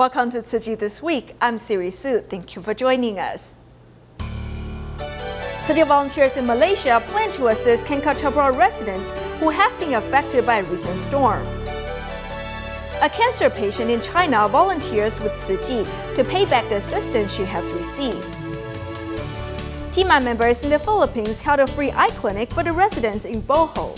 Welcome to Tzu Chi This Week. I'm Siri Su. Thank you for joining us. City volunteers in Malaysia plan to assist Kangkar Tebrau residents who have been affected by a recent storm. A cancer patient in China volunteers with Tzu Chi to pay back the assistance she has received. TIMA members in the Philippines held a free eye clinic for the residents in Bohol.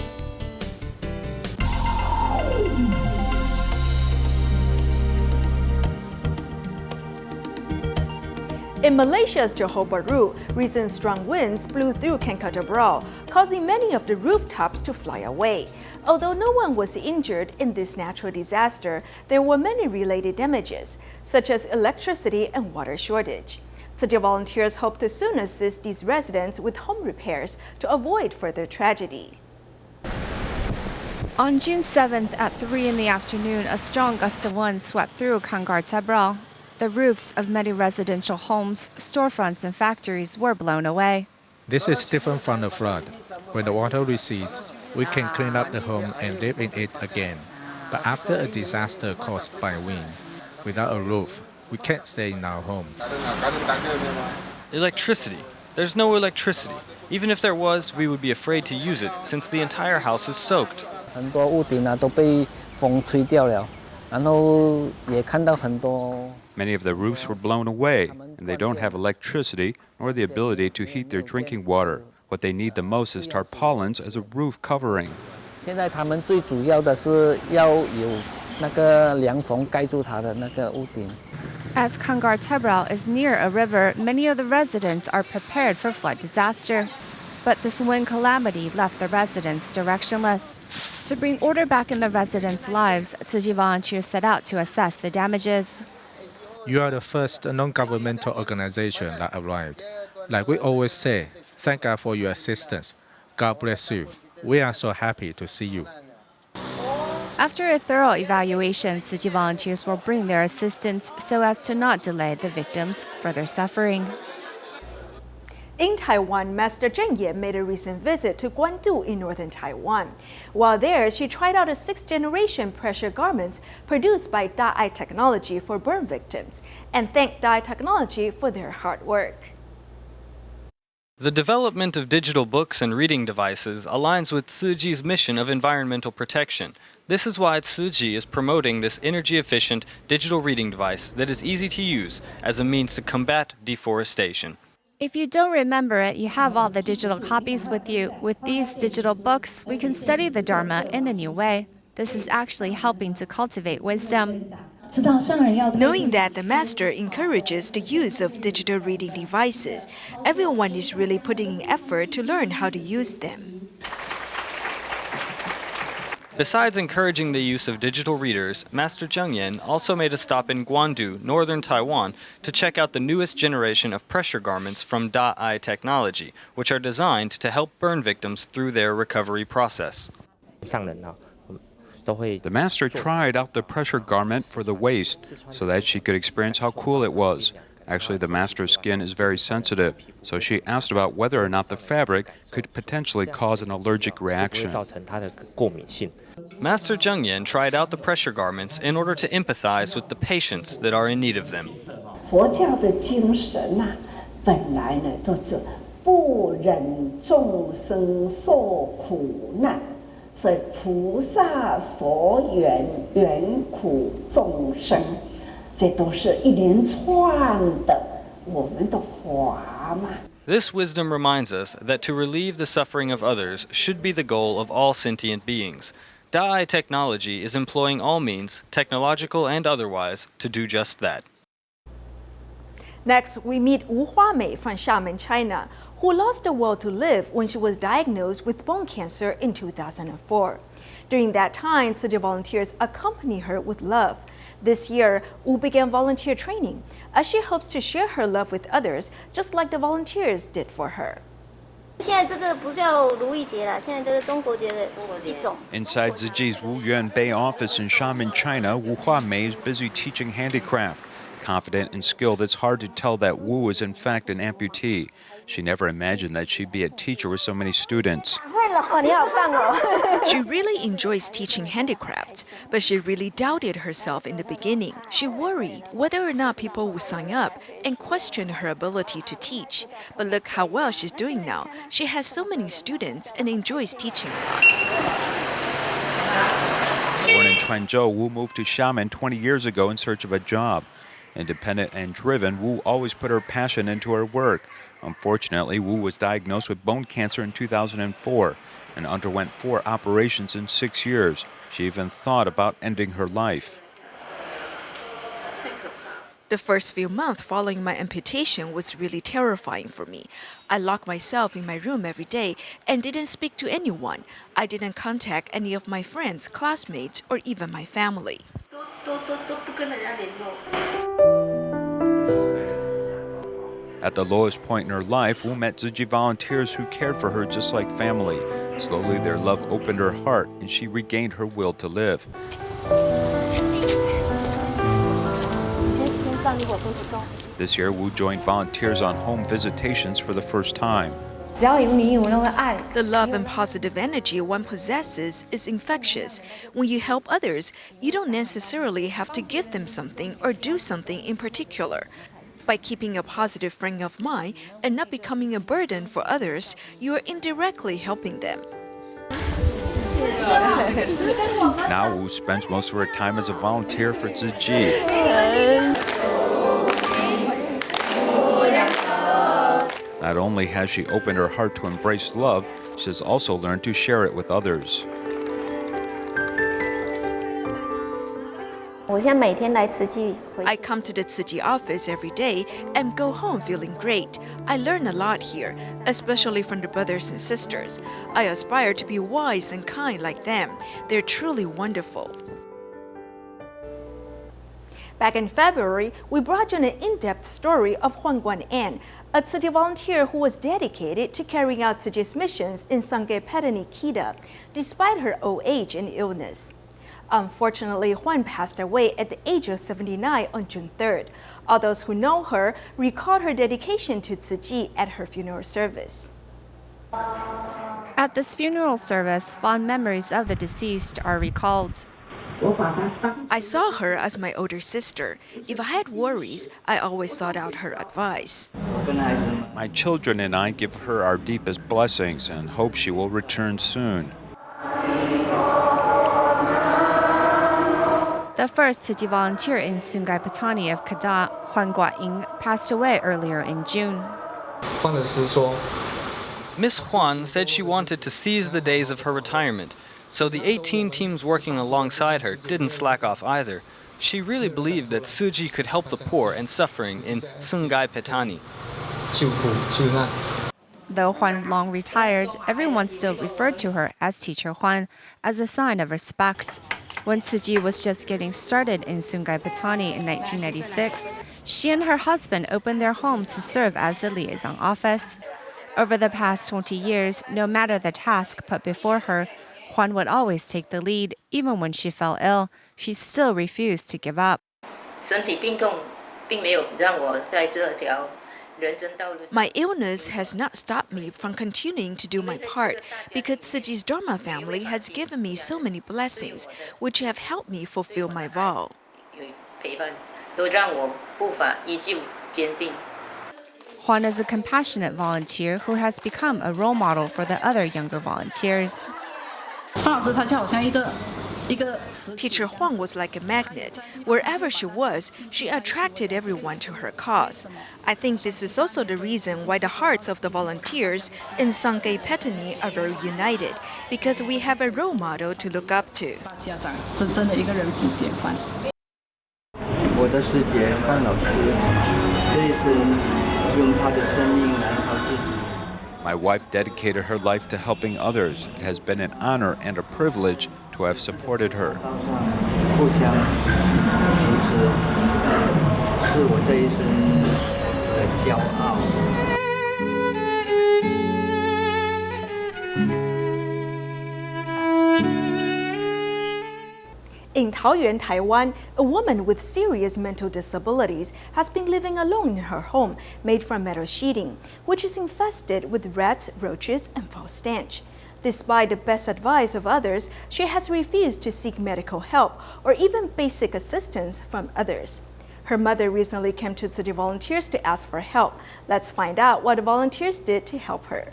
In Malaysia's Johor Bahru, recent strong winds blew through Kangkar Tebrau, causing many of the rooftops to fly away. Although no one was injured in this natural disaster, there were many related damages, such as electricity and water shortage. City volunteers hope to soon assist these residents with home repairs to avoid further tragedy. On June 7th at 3 in the afternoon, a strong gust of wind swept through Kangkar Tebrau. The roofs of many residential homes, storefronts, and factories were blown away. This is different from the flood. When the water recedes, we can clean up the home and live in it again. But after a disaster caused by wind, without a roof, we can't stay in our home. Electricity. There's no electricity. Even if there was, we would be afraid to use it since the entire house is soaked. 很多屋顶都被风吹掉了，然后也看到很多。 Many of the roofs were blown away, and they don't have electricity nor the ability to heat their drinking water. What they need the most is tarpaulins as a roof covering. 现在他们最主要的是要有那个凉风盖住它的那个屋顶。 As Kangkar Tebrau is near a river, many of the residents are prepared for flood disaster. But this wind calamity left the residents directionless. To bring order back in the residents' lives, Tzu Chi volunteers set out to assess the damages. You are the first non-governmental organization that arrived. Like we always say, thank God for your assistance. God bless you. We are so happy to see you. After a thorough evaluation, Tzu Chi volunteers will bring their assistance so as to not delay the victims' further suffering. In Taiwan, Master Zheng Yan made a recent visit to Guandu in northern Taiwan. While there, she tried out a 6th-generation pressure garment produced by Daai Technology for burn victims and thanked Daai Technology for their hard work. The development of digital books and reading devices aligns with Tzu Chi's mission of environmental protection. This is why Tzu Chi is promoting this energy-efficient digital reading device that is easy to use as a means to combat deforestation. If you don't remember it, you have all the digital copies with you. With these digital books, we can study the Dharma in a new way. This is actually helping to cultivate wisdom. Knowing that the Master encourages the use of digital reading devices, everyone is really putting in effort to learn how to use them. Besides encouraging the use of digital readers, Master Zheng Yan also made a stop in Guandu, northern Taiwan, to check out the newest generation of pressure garments from Daai Technology, which are designed to help burn victims through their recovery process. The master tried out the pressure garment for the waist so that she could experience how cool it was. Actually, the master's skin is very sensitive, so she asked about whether or not the fabric could potentially cause an allergic reaction. Master Zheng Yan tried out the pressure garments in order to empathize with the patients that are in need of them. 佛教的精神呐，本来呢都是不忍众生受苦难，所以菩萨所愿愿苦众生。 这都是一连串的我们的法嘛。 This wisdom reminds us that to relieve the suffering of others should be the goal of all sentient beings. Daai Technology is employing all means, technological and otherwise, to do just that. Next, we meet Wu Huamei from Xiamen, China, who lost the will to live when she was diagnosed with bone cancer in 2004. During that time, Tzu Chi volunteers accompanied her with love. This year, Wu began volunteer training, as she hopes to share her love with others, just like the volunteers did for her. Inside Tzu Chi's Wuyuan Bay office in Xiamen, China, Wu Huamei is busy teaching handicraft. Confident and skilled, it's hard to tell that Wu is in fact an amputee. She never imagined that she'd be a teacher with so many students. She really enjoys teaching handicrafts, but she really doubted herself in the beginning. She worried whether or not people would sign up and questioned her ability to teach. But look how well she's doing now. She has so many students and enjoys teaching a lot. Born in Quanzhou, Wu moved to Xiamen 20 years ago in search of a job. Independent and driven, Wu always put her passion into her work. Unfortunately, Wu was diagnosed with bone cancer in 2004 and underwent 4 operations in 6 years. She even thought about ending her life. The first few months following my amputation was really terrifying for me. I locked myself in my room every day and didn't speak to anyone. I didn't contact any of my friends, classmates, or even my family. At the lowest point in her life, Wu met Tzu Chi volunteers who cared for her just like family. Slowly, their love opened her heart, and she regained her will to live. This year, Wu joined volunteers on home visitations for the first time. The love and positive energy one possesses is infectious. When you help others, you don't necessarily have to give them something or do something in particular. By keeping a positive frame of mind and not becoming a burden for others, you are indirectly helping them. Now Wu spends most of her time as a volunteer for Tzu Chi. Not only has she opened her heart to embrace love, she has also learned to share it with others. I come to the Tzu Chi office every day and go home feeling great. I learn a lot here, especially from the brothers and sisters. I aspire to be wise and kind like them. They're truly wonderful. Back in February, we brought you an in-depth story of Huan Guan An, a Tzu Chi volunteer who was dedicated to carrying out Tzu Chi's missions in Sangay Patani, Kedah, despite her old age and illness. Unfortunately, Huan passed away at the age of 79 on June 3rd. All those who know her recalled her dedication to Tzu Chi at her funeral service. At this funeral service, fond memories of the deceased are recalled. I saw her as my older sister. If I had worries, I always sought out her advice. My children and I give her our deepest blessings and hope she will return soon. The first Tzu Chi volunteer in Sungay Patani of Kedah, Huan Guan passed away earlier in June. Miss Huan said she wanted to seize the days of her retirement, so the 18 teams working alongside her didn't slack off either. She really believed that Tzu Chi could help the poor and suffering in Sungay Patani. Though Huan long retired, everyone still referred to her as Teacher Huan as a sign of respect. When Tzu Chi was just getting started in Sungay Patani in 1996, she and her husband opened their home to serve as the liaison office. Over the past 20 years, no matter the task put before her, Huan would always take the lead. Even when she fell ill, she still refused to give up. My illness has not stopped me from continuing to do my part because Tzu Chi's Dharma family has given me so many blessings, which have helped me fulfill my vow. Huan is a compassionate volunteer who has become a role model for the other younger volunteers. Teacher Huang was like a magnet. Wherever she was, she attracted everyone to her cause. I think this is also the reason why the hearts of the volunteers in Sangay Patani are very united, because we have a role model to look up to. My wife dedicated her life to helping others. It has been an honor and a privilege to have supported her. In Taoyuan, Taiwan, a woman with serious mental disabilities has been living alone in her home made from metal sheeting, which is infested with rats, roaches, and foul stench. Despite the best advice of others, she has refused to seek medical help or even basic assistance from others. Her mother recently came to Tzu Chi volunteers to ask for help. Let's find out what the volunteers did to help her.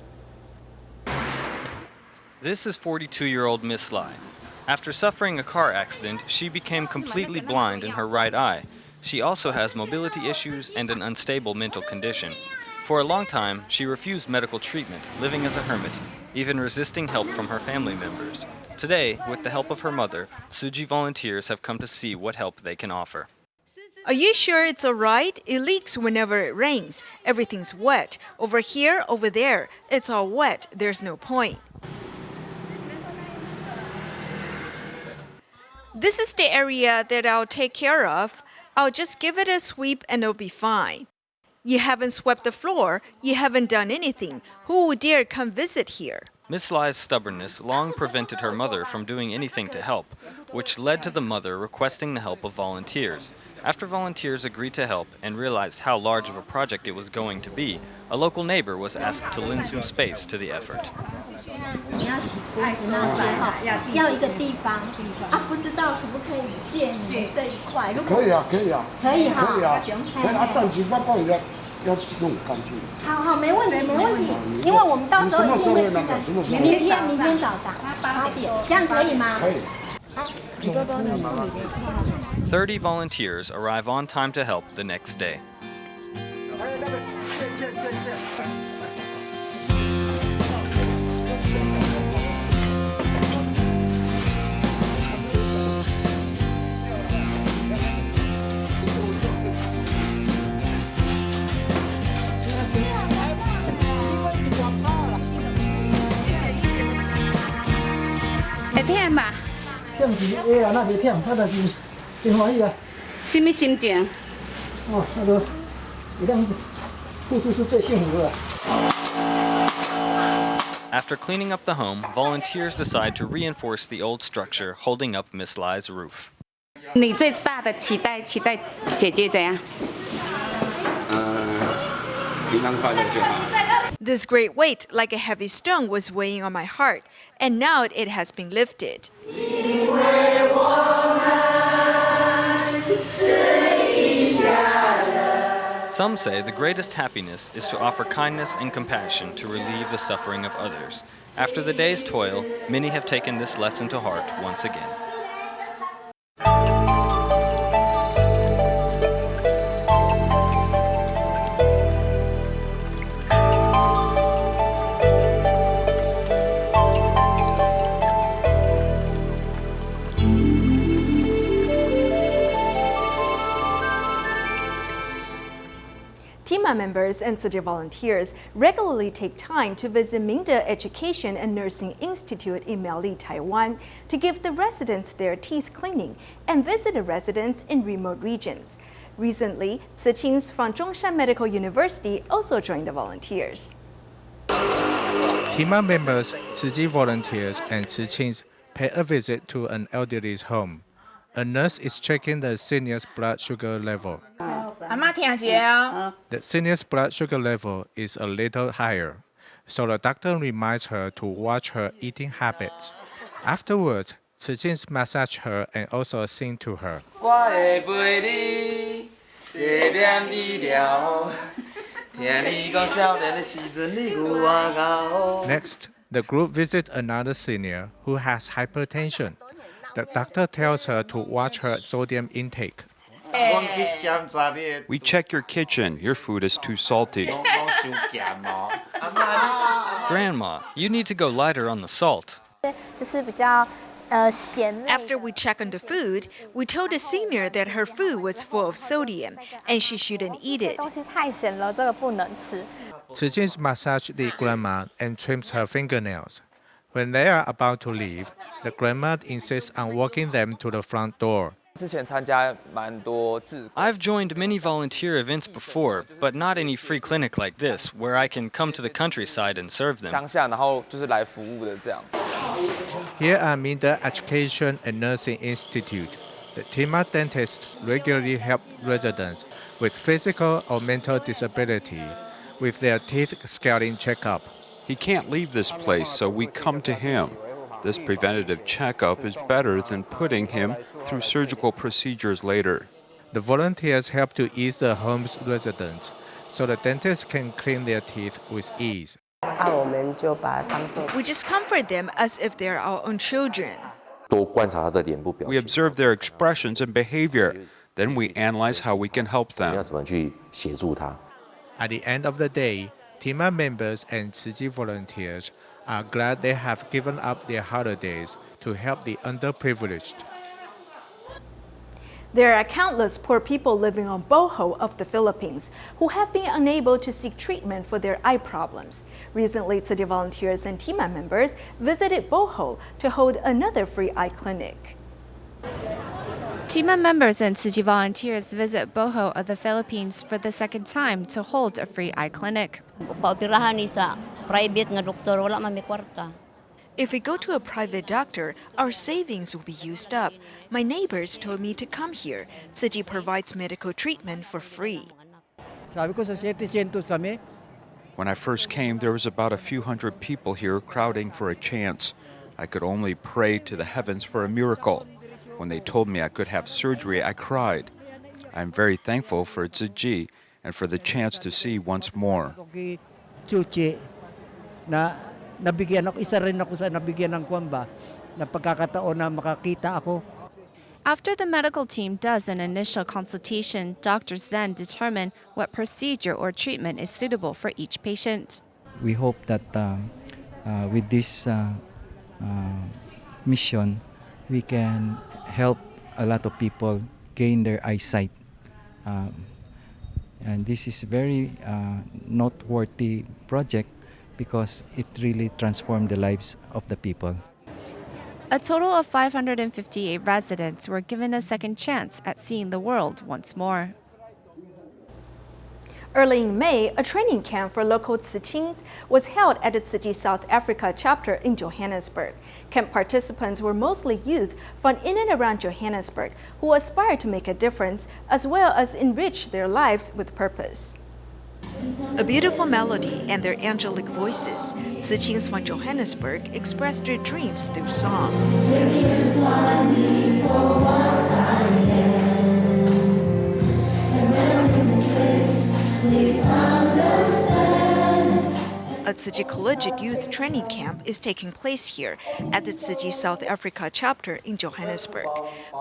This is 42-year-old Miss Lai. After suffering a car accident, she became completely blind in her right eye. She also has mobility issues and an unstable mental condition. For a long time, she refused medical treatment, living as a hermit, even resisting help from her family members. Today, with the help of her mother, Tzu Chi volunteers have come to see what help they can offer. Are you sure it's all right? It leaks whenever it rains. Everything's wet. Over here, over there. It's all wet. There's no point. This is the area that I'll take care of. I'll just give it a sweep and it'll be fine. You haven't swept the floor. You haven't done anything. Who would dare come visit here? Miss Lai's stubbornness long prevented her mother from doing anything to help, which led to the mother requesting the help of volunteers. After volunteers agreed to help and realized how large of a project it was going to be, a local neighbor was asked to lend some space to the effort. 你要洗锅子那些哈，要一个地方啊，不知道可不可以借你这一块？如果可以啊，可以啊，可以哈，可以啊，可以啊，但是我帮你要弄干净。好好，没问题，没问题，因为我们到时候一定会去的。明天早上8点，这样可以吗？可以。 30 volunteers arrive on time to help the next day. TIMA 忝是啊，那袂忝，他就是真欢喜啊。什么心情？哦，那个有当付出是最幸福的。 After cleaning up the home, volunteers decide to reinforce the old structure holding up Miss Lai's roof. 你最大的期待姐姐怎样？平安快乐就好。 This great weight, like a heavy stone, was weighing on my heart, and now it has been lifted. Some say the greatest happiness is to offer kindness and compassion to relieve the suffering of others. After the day's toil, many have taken this lesson to heart once again. TIMA members and Tzu Chi volunteers regularly take time to visit Mingde Education and Nursing Institute in Miaoli, Taiwan, to give the residents their teeth cleaning and visit the residents in remote regions. Recently, Tzu Chins from Zhongshan Medical University also joined the volunteers. TIMA members, Tzu Chi volunteers, and Tzu Chins pay a visit to an elderly's home. A nurse is checking the senior's blood sugar level. The senior's blood sugar level is a little higher, so the doctor reminds her to watch her eating habits. Afterwards, Tzu Chins massage her and also sing to her. Next, the group visits another senior who has hypertension. The doctor tells her to watch her sodium intake. We check your kitchen. Your food is too salty. Grandma, you need to go lighter on the salt. After we check on the food, we told the senior that her food was full of sodium and she shouldn't eat it. Tzu Chins massages the grandma and trims her fingernails. When they are about to leave, the grandma insists on walking them to the front door. I've joined many volunteer events before, but not any free clinic like this, where I can come to the countryside and serve them. Here at Mingde Education and Nursing Institute, the TIMA dentists regularly help residents with physical or mental disability with their teeth scaling checkup. He can't leave this place, so we come to him. This preventative checkup is better than putting him through surgical procedures later. The volunteers help to ease the home's residents so the dentist can clean their teeth with ease. We just comfort them as if they're our own children. We observe their expressions and behavior. Then we analyze how we can help them. At the end of the day, TIMA members and Tzu Chi volunteers are glad they have given up their holidays to help the underprivileged. There are countless poor people living on Bohol of the Philippines who have been unable to seek treatment for their eye problems. Recently, Tzu Chi volunteers and TIMA members visited Bohol to hold another free eye clinic. TIMA members and Tzu Chi volunteers visit Bohol of the Philippines for the second time to hold a free eye clinic. If we go to a private doctor, our savings will be used up. My neighbors told me to come here. Tzu Chi provides medical treatment for free. When I first came, there was about a few hundred people here crowding for a chance. I could only pray to the heavens for a miracle. When they told me I could have surgery, I cried. I'm very thankful for Tzu Chi and for the chance to see once more. Nabigyan ako, isa rin ako sa nabigyan ng kwamba na pagkakataon na makakita ako. After the medical team does an initial consultation, doctors then determine what procedure or treatment is suitable for each patient. We hope that with this mission, we can help a lot of people gain their eyesight. And this is a very noteworthy project because it really transformed the lives of the people. A total of 558 residents were given a second chance at seeing the world once more. Early in May, a training camp for local Tzu Chis was held at the Tzu Chi South Africa chapter in Johannesburg. Camp participants were mostly youth from in and around Johannesburg who aspired to make a difference as well as enrich their lives with purpose. A beautiful melody and their angelic voices, Tzu Chis from Johannesburg expressed their dreams through song. A Tzu Chi Collegiate Youth Training Camp is taking place here at the Tzu Chi South Africa chapter in Johannesburg.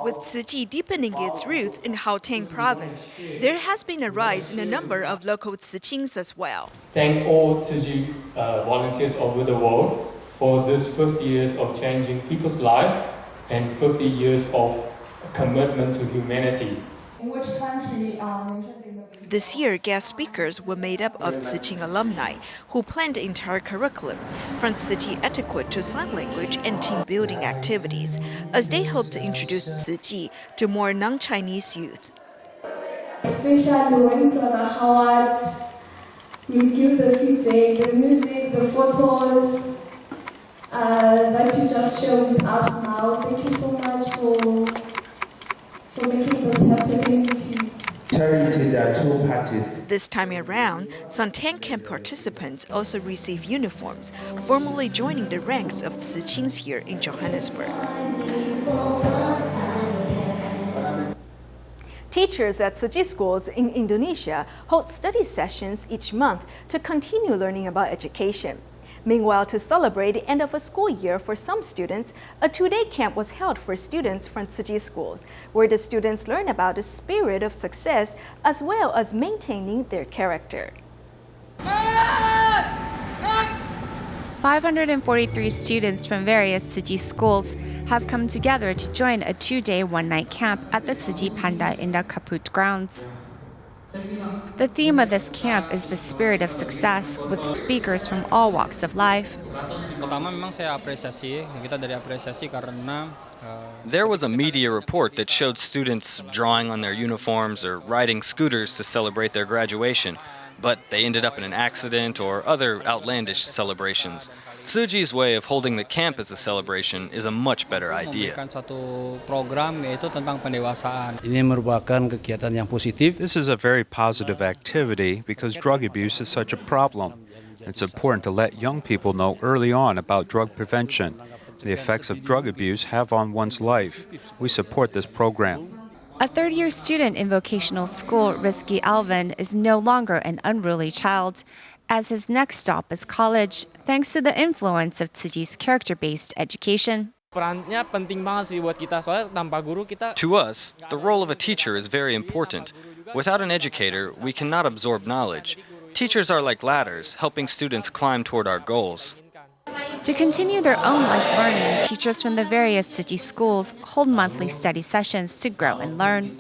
With Tzu Chi deepening its roots in Gauteng province, there has been a rise in a number of local Tzu Chis as well. Thank all Tzu Chi volunteers over the world for this 50 years of changing people's lives and 50 years of commitment to humanity. In which country This year, guest speakers were made up of Tzu Chi alumni who planned the entire curriculum, from Tzu Chi etiquette to sign language and team building activities, as they hope to introduce Tzu Chi to more non-Chinese youth. Especially when Brother Howard will give the feedback, the music, the photos that you just shared with us now. Thank you so much for making this happen. This time around, some 10 camp participants also received uniforms, formally joining the ranks of Tzu Chis here in Johannesburg. Teachers at Tzu Chi schools in Indonesia hold study sessions each month to continue learning about education. Meanwhile, to celebrate the end of a school year for some students, a two-day camp was held for students from Tzu Chi schools, where the students learn about the spirit of success as well as maintaining their character. 543 students from various Tzu Chi schools have come together to join a two-day, one-night camp at the Tzu Chi Panda in the Kaput grounds. The theme of this camp is the spirit of success, with speakers from all walks of life. There was a media report that showed students drawing on their uniforms or riding scooters to celebrate their graduation, but they ended up in an accident or other outlandish celebrations. Tzu Chi's way of holding the camp as a celebration is a much better idea. This is a very positive activity because drug abuse is such a problem. It's important to let young people know early on about drug prevention, the effects of drug abuse have on one's life. We support this program. A third-year student in vocational school, Risky Alvin, is no longer an unruly child, as his next stop is college, thanks to the influence of Tzu Chi's character-based education. To us, the role of a teacher is very important. Without an educator, we cannot absorb knowledge. Teachers are like ladders, helping students climb toward our goals. To continue their own life learning, teachers from the various Tzu Chi schools hold monthly study sessions to grow and learn.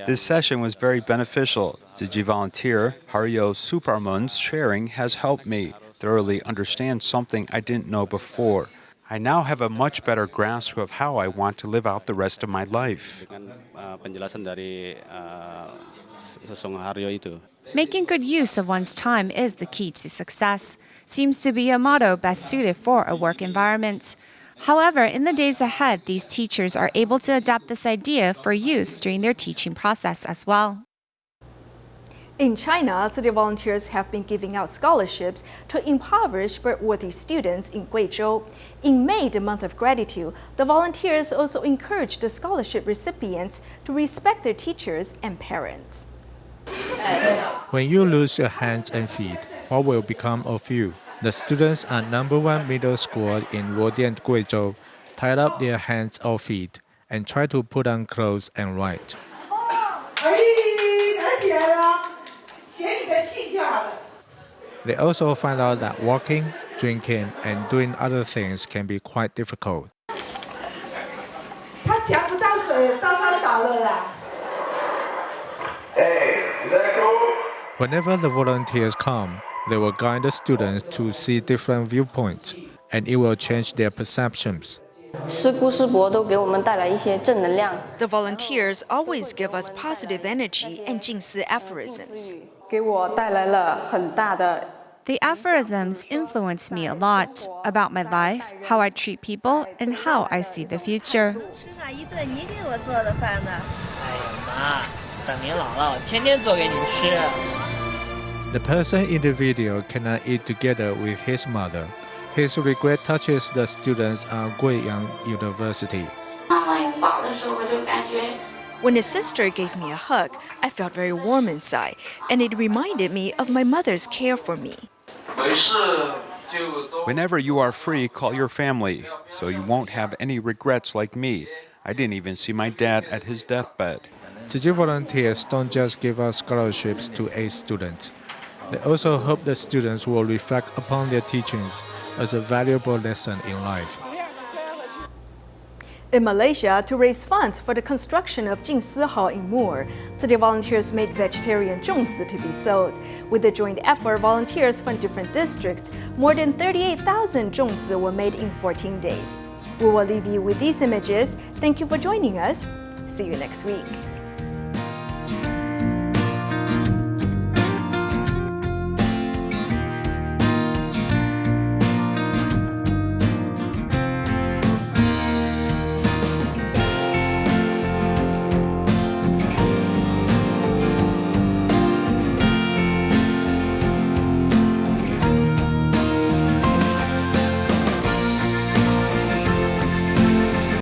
This session was very beneficial. Tzu Chi volunteer Hario Suparmun's sharing has helped me thoroughly understand something I didn't know before. I now have a much better grasp of how I want to live out the rest of my life. Making good use of one's time is the key to success. Seems to be a motto best suited for a work environment. However, in the days ahead, these teachers are able to adapt this idea for use during their teaching process as well. In China, Tzu Chi volunteers have been giving out scholarships to impoverished but worthy students in Guizhou. In May, the month of gratitude, the volunteers also encouraged the scholarship recipients to respect their teachers and parents. When you lose your hands and feet, what will become of you? The students at number 1 middle school in Luodian, Guizhou tied up their hands or feet and tried to put on clothes and write. They also found out that walking, drinking, and doing other things can be quite difficult. Whenever the volunteers come, they will guide the students to see different viewpoints, and it will change their perceptions. The volunteers always give us positive energy and Jingsi aphorisms. The aphorisms influence me a lot about my life, how I treat people, and how I see the future. The person in the video cannot eat together with his mother. His regret touches the students at Guiyang University. When a sister gave me a hug, I felt very warm inside, and it reminded me of my mother's care for me. Whenever you are free, call your family, so you won't have any regrets like me. I didn't even see my dad at his deathbed. Tzu Chi volunteers don't just give out scholarships to aid students. They also hope the students will reflect upon their teachings as a valuable lesson in life. In Malaysia, to raise funds for the construction of Jingsi Hall in Moor, Tzu Chi volunteers made vegetarian zhongzi to be sold. With a joint effort, volunteers from different districts, more than 38,000 zhongzi were made in 14 days. We will leave you with these images. Thank you for joining us. See you next week.